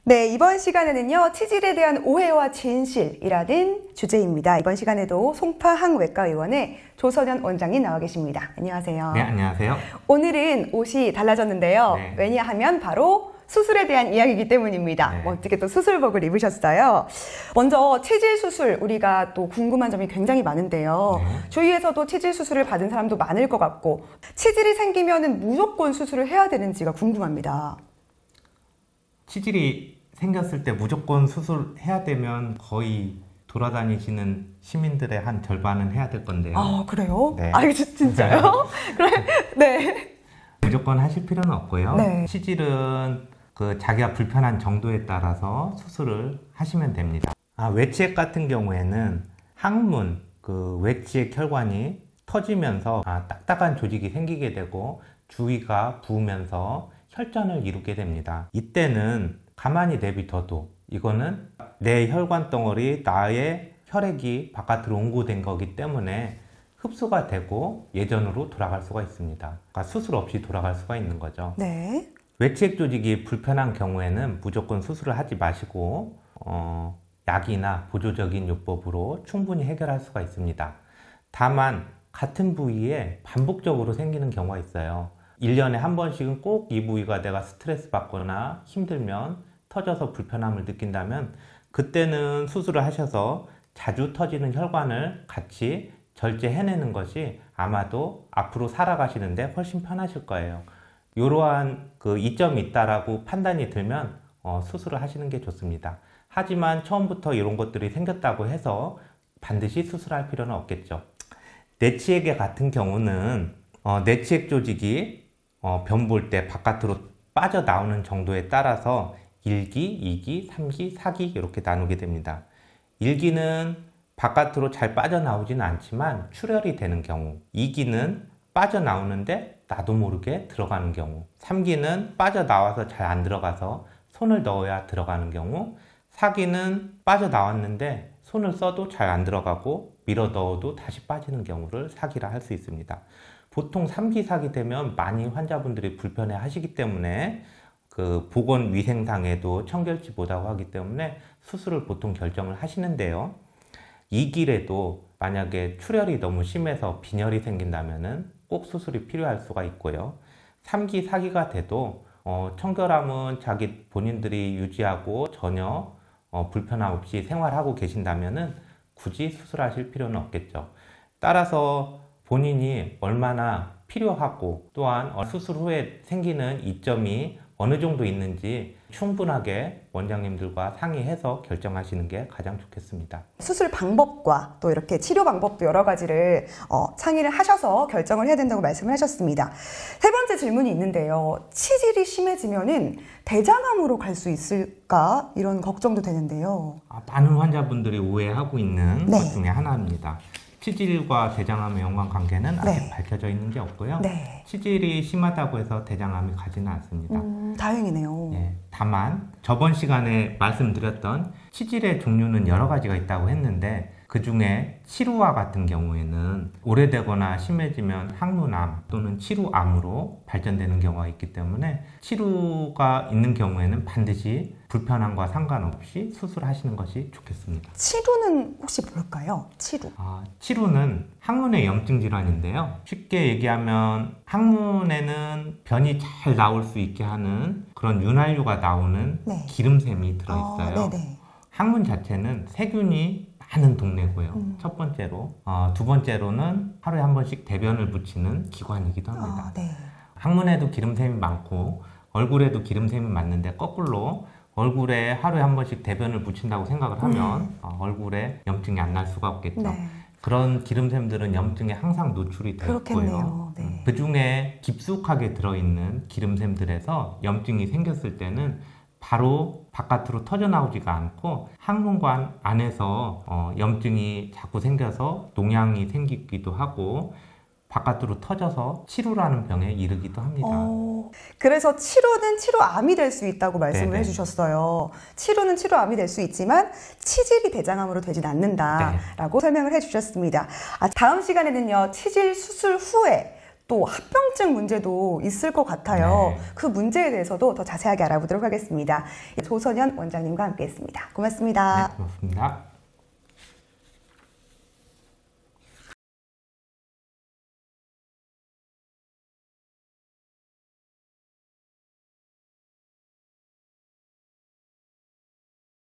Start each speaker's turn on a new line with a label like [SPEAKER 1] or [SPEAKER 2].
[SPEAKER 1] 네, 이번 시간에는요, 치질에 대한 오해와 진실이라는 주제입니다. 이번 시간에도 송파항외과의원의 조선현 원장님 나와 계십니다. 안녕하세요.
[SPEAKER 2] 네, 안녕하세요.
[SPEAKER 1] 오늘은 옷이 달라졌는데요.
[SPEAKER 2] 네.
[SPEAKER 1] 왜냐하면 바로 수술에 대한 이야기이기 때문입니다.
[SPEAKER 2] 네.
[SPEAKER 1] 어떻게 또 수술복을 입으셨어요? 먼저 치질 수술, 우리가 또 궁금한 점이 굉장히 많은데요.
[SPEAKER 2] 네.
[SPEAKER 1] 주위에서도 치질 수술을 받은 사람도 많을 것 같고, 치질이 생기면은 무조건 수술을 해야 되는지가 궁금합니다.
[SPEAKER 2] 치질이 생겼을 때 무조건 수술해야 되면 거의 돌아다니시는 시민들의 한 절반은 해야 될 건데요.
[SPEAKER 1] 아, 그래요?
[SPEAKER 2] 네.
[SPEAKER 1] 아, 진짜요? 그래, 네.
[SPEAKER 2] 무조건 하실 필요는 없고요.
[SPEAKER 1] 네.
[SPEAKER 2] 치질은 자기가 불편한 정도에 따라서 수술을 하시면 됩니다. 외치액 같은 경우에는 항문, 외치액 혈관이 터지면서 딱딱한 조직이 생기게 되고 주위가 부으면서 혈전을 이루게 됩니다. 이때는 가만히 내비둬도 이거는 내 혈관 덩어리, 나의 혈액이 바깥으로 응고된 거기 때문에 흡수가 되고 예전으로 돌아갈 수가 있습니다. 그러니까 수술 없이 돌아갈 수가 있는 거죠.
[SPEAKER 1] 네.
[SPEAKER 2] 외치액 조직이 불편한 경우에는 무조건 수술을 하지 마시고 약이나 보조적인 요법으로 충분히 해결할 수가 있습니다. 다만 같은 부위에 반복적으로 생기는 경우가 있어요. 1년에 한 번씩은 꼭 이 부위가 내가 스트레스 받거나 힘들면 터져서 불편함을 느낀다면 그때는 수술을 하셔서 자주 터지는 혈관을 같이 절제해내는 것이 아마도 앞으로 살아가시는데 훨씬 편하실 거예요. 이러한 이점이 있다라고 판단이 들면 수술을 하시는 게 좋습니다. 하지만 처음부터 이런 것들이 생겼다고 해서 반드시 수술할 필요는 없겠죠. 내치액 같은 경우는 내치액 조직이 변 볼 때 바깥으로 빠져나오는 정도에 따라서 1기, 2기, 3기, 4기 이렇게 나누게 됩니다. 1기는 바깥으로 잘 빠져나오지는 않지만 출혈이 되는 경우, 2기는 빠져나오는데 나도 모르게 들어가는 경우, 3기는 빠져나와서 잘 안 들어가서 손을 넣어야 들어가는 경우, 4기는 빠져나왔는데 손을 써도 잘 안 들어가고 밀어 넣어도 다시 빠지는 경우를 4기라 할 수 있습니다. 보통 3기, 4기 되면 많이 환자분들이 불편해 하시기 때문에 보건위생상에도 청결치 못하고 하기 때문에 수술을 보통 결정을 하시는데요. 2기래도 만약에 출혈이 너무 심해서 빈혈이 생긴다면 꼭 수술이 필요할 수가 있고요. 3기, 4기가 돼도 청결함은 본인들이 유지하고 전혀 불편함 없이 생활하고 계신다면 굳이 수술하실 필요는 없겠죠. 따라서 본인이 얼마나 필요하고 또한 수술 후에 생기는 이점이 어느 정도 있는지 충분하게 원장님들과 상의해서 결정하시는 게 가장 좋겠습니다.
[SPEAKER 1] 수술 방법과 또 이렇게 치료 방법도 여러 가지를 상의를 하셔서 결정을 해야 된다고 말씀을 하셨습니다. 세 번째 질문이 있는데요. 치질이 심해지면은 대장암으로 갈 수 있을까? 이런 걱정도 되는데요.
[SPEAKER 2] 많은 환자분들이 오해하고 있는
[SPEAKER 1] 네.
[SPEAKER 2] 것 중에 하나입니다. 치질과 대장암의 연관관계는 아직
[SPEAKER 1] 네.
[SPEAKER 2] 밝혀져 있는 게 없고요.
[SPEAKER 1] 네.
[SPEAKER 2] 치질이 심하다고 해서 대장암이 가지는 않습니다.
[SPEAKER 1] 다행이네요.
[SPEAKER 2] 네, 다만 저번 시간에 말씀드렸던 치질의 종류는 여러 가지가 있다고 했는데 그 중에 치루암 같은 경우에는 오래되거나 심해지면 항문암 또는 치루암으로 발전되는 경우가 있기 때문에 치루가 있는 경우에는 반드시 불편함과 상관없이 수술하시는 것이 좋겠습니다.
[SPEAKER 1] 치루는 혹시 뭘까요? 치루.
[SPEAKER 2] 치루는 항문의 염증 질환인데요. 쉽게 얘기하면 항문에는 변이 잘 나올 수 있게 하는 그런 윤활유가 나오는
[SPEAKER 1] 네.
[SPEAKER 2] 기름샘이 들어있어요.
[SPEAKER 1] 네네.
[SPEAKER 2] 항문 자체는 세균이 많은 동네고요. 첫 번째로. 두 번째로는 하루에 한 번씩 대변을 붙이는 기관이기도 합니다.
[SPEAKER 1] 네.
[SPEAKER 2] 항문에도 기름샘이 많고 얼굴에도 기름샘이 많은데 거꾸로 얼굴에 하루에 한 번씩 대변을 붙인다고 생각을 하면 얼굴에 염증이 안 날 수가 없겠죠.
[SPEAKER 1] 네.
[SPEAKER 2] 그런 기름샘들은 염증에 항상 노출이 되어
[SPEAKER 1] 그렇겠네요.
[SPEAKER 2] 있고요.
[SPEAKER 1] 네.
[SPEAKER 2] 그 중에 깊숙하게 들어있는 기름샘들에서 염증이 생겼을 때는 바로 바깥으로 터져나오지가 않고 항문관 안에서 염증이 자꾸 생겨서 농양이 생기기도 하고 바깥으로 터져서 치루라는 병에 이르기도 합니다.
[SPEAKER 1] 그래서 치루는 치루암이 될 수 있다고 말씀을
[SPEAKER 2] 네네.
[SPEAKER 1] 해주셨어요. 치루는 치루암이 될 수 있지만 치질이 대장암으로 되진 않는다라고 설명을 해주셨습니다. 다음 시간에는요, 치질 수술 후에 또 합병증 문제도 있을 것 같아요.
[SPEAKER 2] 네.
[SPEAKER 1] 그 문제에 대해서도 더 자세하게 알아보도록 하겠습니다. 조선현 원장님과 함께했습니다. 고맙습니다.
[SPEAKER 2] 네, 고맙습니다.